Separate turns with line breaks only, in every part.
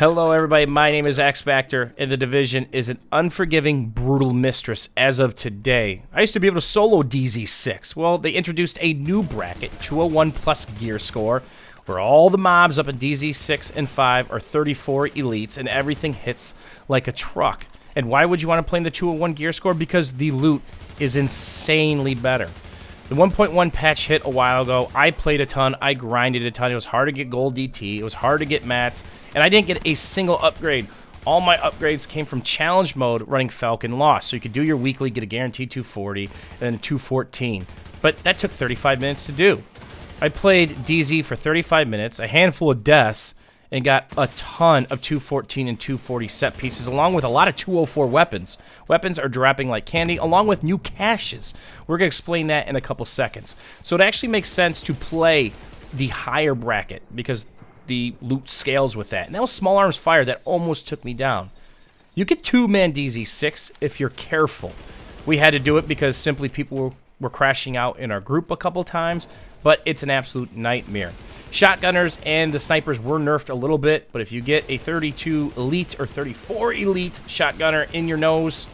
Hello, everybody. My name is X Factor, and the Division is an unforgiving, brutal mistress as of today. I used to be able to solo DZ6. Well, they introduced a new bracket, 201 plus gear score, where all the mobs up in DZ6 and 5 are 34 elites, and everything hits like a truck. And why would you want to play in the 201 gear score? Because the loot is insanely better. The 1.1 patch hit a while ago. I played a ton. I grinded a ton. It was hard to get gold DT. It was hard to get mats. And I didn't get a single upgrade. All my upgrades came from challenge mode running Falcon Lost. So you could do your weekly, get a guaranteed 240, and then a 214. But that took 35 minutes to do. I played DZ for 35 minutes, a handful of deaths, and got a ton of 214 and 240 set pieces, along with a lot of 204 weapons. Weapons are dropping like candy, along with new caches. We're going to explain that in a couple seconds. So it actually makes sense to play the higher bracket, because the loot scales with that. And that was Small Arms Fire that almost took me down. You get 2-man DZ6 if you're careful. We had to do it because simply people were crashing out in our group a couple times, but it's an absolute nightmare. Shotgunners and the snipers were nerfed a little bit, but if you get a 32 elite or 34 elite shotgunner in your nose,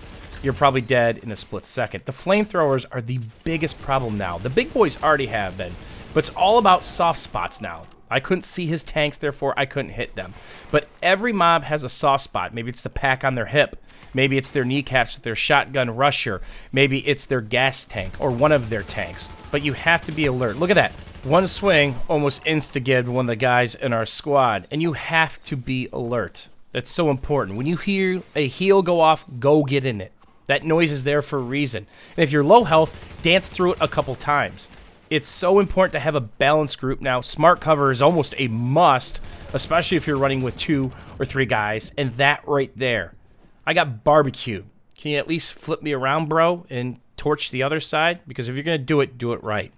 you're probably dead in a split second. The flamethrowers are the biggest problem now. The big boys already have been, but it's all about soft spots now. I couldn't see his tanks, therefore I couldn't hit them. But every mob has a soft spot. Maybe it's the pack on their hip. Maybe it's their kneecaps with their shotgun rusher. Maybe it's their gas tank or one of their tanks. But you have to be alert. Look at that. One swing almost insta-gibbed one of the guys in our squad. And you have to be alert. That's so important. When you hear a heal go off, go get in it. That noise is there for a reason. And if you're low health, dance through it a couple times. It's so important to have a balanced group now. Smart cover is almost a must, especially if you're running with 2 or 3 guys. And that right there. I got barbecued. Can you at least flip me around, bro, and torch the other side? Because if you're going to do it right.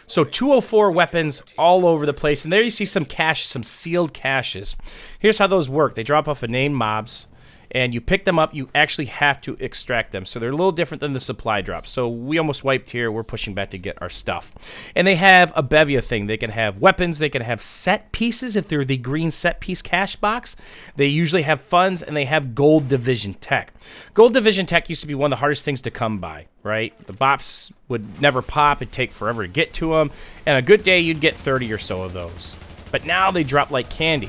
So 204 weapons all over the place. And there you see some caches, some sealed caches. Here's how those work. They drop off of named mobs. And you pick them up, you actually have to extract them. So they're a little different than the supply drops. So we almost wiped here. We're pushing back to get our stuff. And they have a bevy of things. They can have weapons. They can have set pieces if they're the green set piece cache box. They usually have funds, and they have gold division tech. Gold division tech used to be one of the hardest things to come by, right? The bops would never pop. It'd take forever to get to them. And a good day, you'd get 30 or so of those. But now they drop like candy.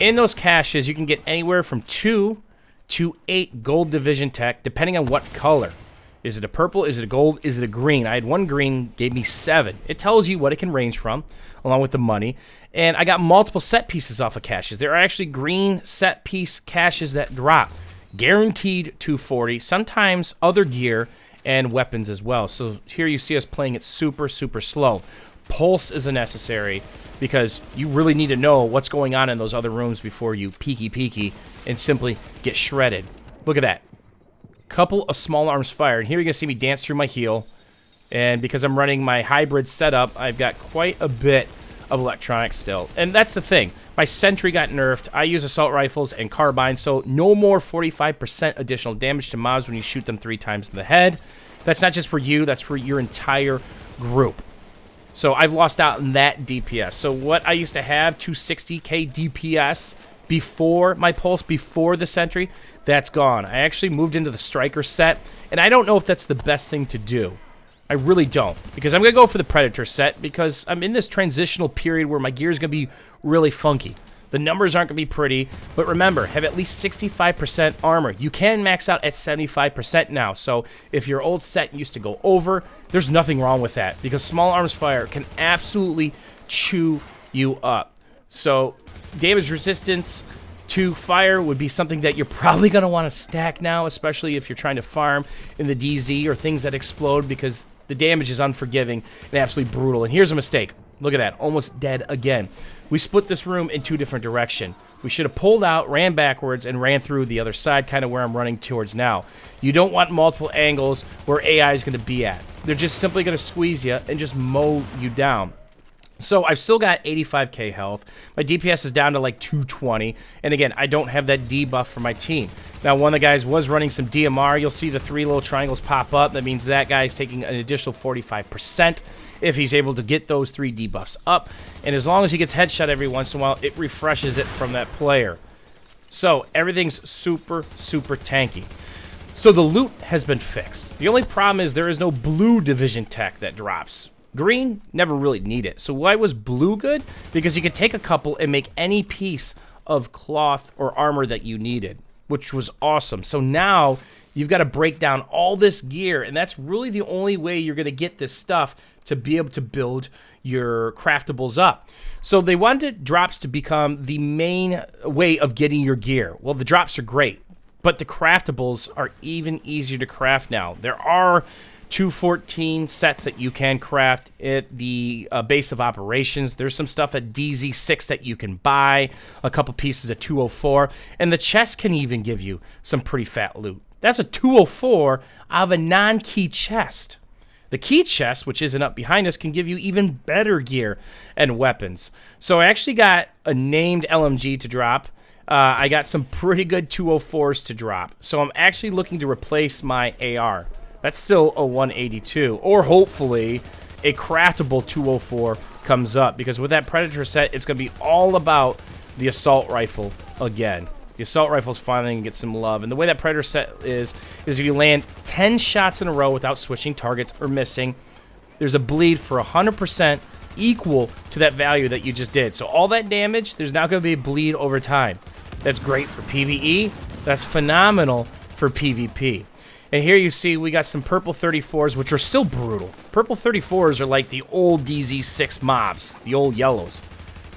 In those caches, you can get anywhere from 2 to 8 gold division tech, depending on what color. Is it a purple? Is it a gold? Is it a green? I had one green, gave me 7. It tells you what it can range from, along with the money. And I got multiple set pieces off of caches. There are actually green set piece caches that drop. Guaranteed 240, sometimes other gear and weapons as well. So here you see us playing it super, super slow. Pulse is a necessary, because you really need to know what's going on in those other rooms before you peeky and simply get shredded. Look at that. Couple of Small Arms Fire. And here you're going to see me dance through my heal. And because I'm running my hybrid setup, I've got quite a bit of electronics still. And that's the thing. My sentry got nerfed. I use assault rifles and carbines, so no more 45% additional damage to mobs when you shoot them 3 times in the head. That's not just for you. That's for your entire group. So I've lost out on that DPS. So what I used to have, 260k DPS before my pulse, before the sentry, that's gone. I actually moved into the striker set, and I don't know if that's the best thing to do. I really don't, because I'm going to go for the predator set, because I'm in this transitional period where my gear is going to be really funky. The numbers aren't going to be pretty, but remember, have at least 65% armor. You can max out at 75% now, so if your old set used to go over, there's nothing wrong with that, because Small Arms Fire can absolutely chew you up. So damage resistance to fire would be something that you're probably going to want to stack now, especially if you're trying to farm in the DZ or things that explode, because the damage is unforgiving and absolutely brutal. And here's a mistake. Look at that. Almost dead again. We split this room in 2 different directions. We should have pulled out, ran backwards, and ran through the other side, kind of where I'm running towards now. You don't want multiple angles where AI is going to be at. They're just simply going to squeeze you and just mow you down. So I've still got 85k health. My DPS is down to like 220. And again, I don't have that debuff for my team. Now, one of the guys was running some DMR. You'll see the 3 little triangles pop up. That means that guy's taking an additional 45% if he's able to get those 3 debuffs up. And as long as he gets headshot every once in a while, it refreshes it from that player. So everything's super, super tanky. So the loot has been fixed. The only problem is there is no blue division tech that drops. Green, never really need it. So why was blue good? Because you could take a couple and make any piece of cloth or armor that you needed, which was awesome. So now you've got to break down all this gear, and that's really the only way you're going to get this stuff to be able to build your craftables up. So they wanted drops to become the main way of getting your gear. Well, the drops are great, but the craftables are even easier to craft now. There are 214 sets that you can craft at the base of operations. There's some stuff at DZ6 that you can buy, a couple pieces of 204, and the chest can even give you some pretty fat loot. That's a 204 out of a non-key chest. The key chest, which isn't up behind us, can give you even better gear and weapons. So I actually got a named LMG to drop. I got some pretty good 204s to drop. So I'm actually looking to replace my AR. That's still a 182. Or hopefully a craftable 204 comes up. Because with that Predator set, it's going to be all about the assault rifle again. The assault rifle's finally going to get some love. And the way that Predator set is if you land 10 shots in a row without switching targets or missing, there's a bleed for 100% equal to that value that you just did. So all that damage, there's now going to be a bleed over time. That's great for PvE. That's phenomenal for PvP. And here you see we got some purple 34s, which are still brutal. Purple 34s are like the old DZ6 mobs, the old yellows.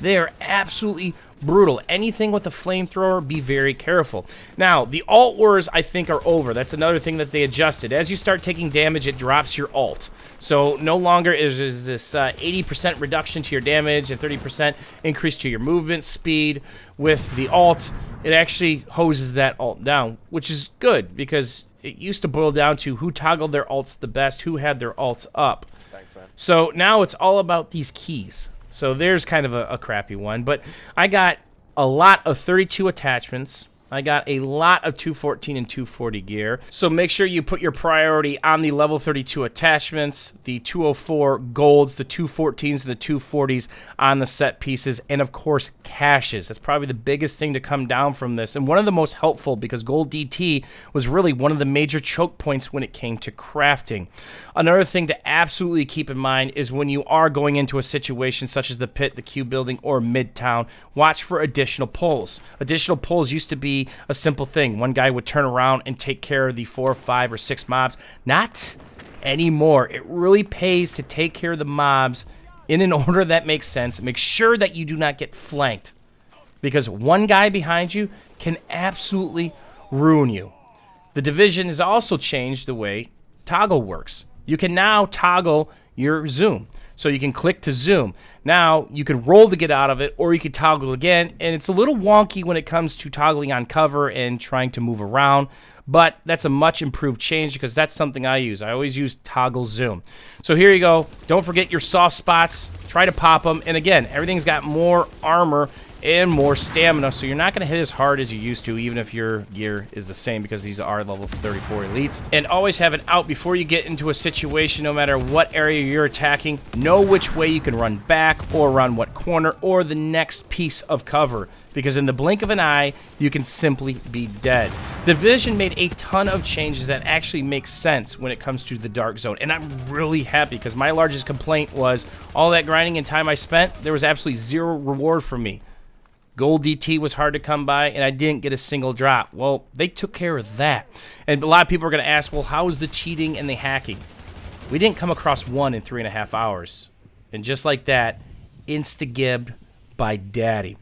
They are absolutely brutal. Anything with a flamethrower, be very careful. Now, the alt wars, I think, are over. That's another thing that they adjusted. As you start taking damage, it drops your alt. So no longer is this 80% reduction to your damage and 30% increase to your movement speed. With the alt, it actually hoses that alt down, which is good because it used to boil down to who toggled their alts the best, who had their alts up.
Thanks, man.
So now it's all about these keys. So there's kind of a crappy one, but I got a lot of 32 attachments. I got a lot of 214 and 240 gear. So make sure you put your priority on the level 32 attachments, the 204 golds, the 214s, and the 240s on the set pieces, and of course caches. That's probably the biggest thing to come down from this, and one of the most helpful because gold DT was really one of the major choke points when it came to crafting. Another thing to absolutely keep in mind is when you are going into a situation such as the pit, the Q building, or Midtown, watch for additional pulls. Additional pulls used to be a simple thing. One guy would turn around and take care of the 4, 5, or 6 mobs. Not anymore. It really pays to take care of the mobs in an order that makes sense. Make sure that you do not get flanked, because one guy behind you can absolutely ruin you. The Division has also changed the way toggle works. You can now toggle your zoom. So you can click to zoom. Now, you can roll to get out of it, or you can toggle again, and it's a little wonky when it comes to toggling on cover and trying to move around, but that's a much improved change because that's something I use. I always use toggle zoom. So here you go. Don't forget your soft spots. Try to pop them, and again, everything's got more armor and more stamina, so you're not going to hit as hard as you used to, even if your gear is the same, because these are level 34 elites. And always have it out before you get into a situation, no matter what area you're attacking. Know which way you can run back, or run what corner, or the next piece of cover, because in the blink of an eye, you can simply be dead. The Division made a ton of changes that actually make sense when it comes to the Dark Zone, and I'm really happy, because my largest complaint was all that grinding and time I spent, there was absolutely zero reward for me. Gold DT was hard to come by, and I didn't get a single drop. Well, they took care of that. And a lot of people are going to ask, well, how is the cheating and the hacking? We didn't come across one in 3.5 hours. And just like that, insta-gibbed by Daddy.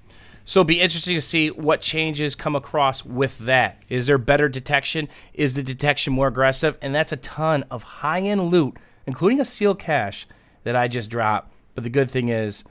So it'll be interesting to see what changes come across with that. Is there better detection? Is the detection more aggressive? And that's a ton of high-end loot, including a seal cache that I just dropped. But the good thing is,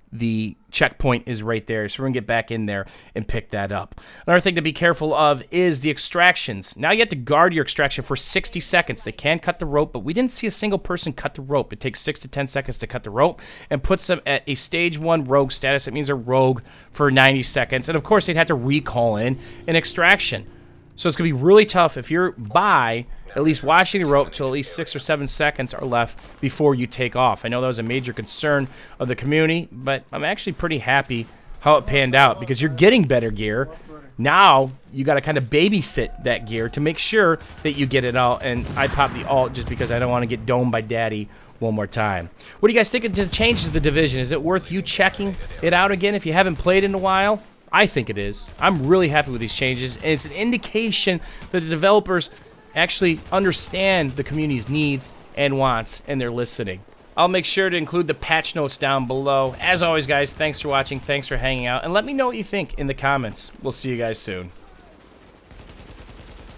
the checkpoint is right there, so we're going to get back in there and pick that up. Another thing to be careful of is the extractions. Now you have to guard your extraction for 60 seconds. They can cut the rope, but we didn't see a single person cut the rope. It takes 6 to 10 seconds to cut the rope and puts them at a stage 1 rogue status. It means they're rogue for 90 seconds. And of course, they'd have to recall in an extraction. So it's going to be really tough if you're by at least watching the rope till at least 6 or 7 seconds are left before you take off. I know that was a major concern of the community, but I'm actually pretty happy how it panned out, because you're getting better gear, Now, you got to kind of babysit that gear to make sure that you get it out, and I pop the alt just because I don't want to get domed by daddy one more time. What do you guys think of the changes to the Division? Is it worth you checking it out again if you haven't played in a while? I think it is. I'm really happy with these changes, and it's an indication that the developers actually understand the community's needs and wants, and they're listening. I'll make sure to include the patch notes down below. As always, guys, thanks for watching, thanks for hanging out, and let me know what you think in the comments. We'll see you guys soon.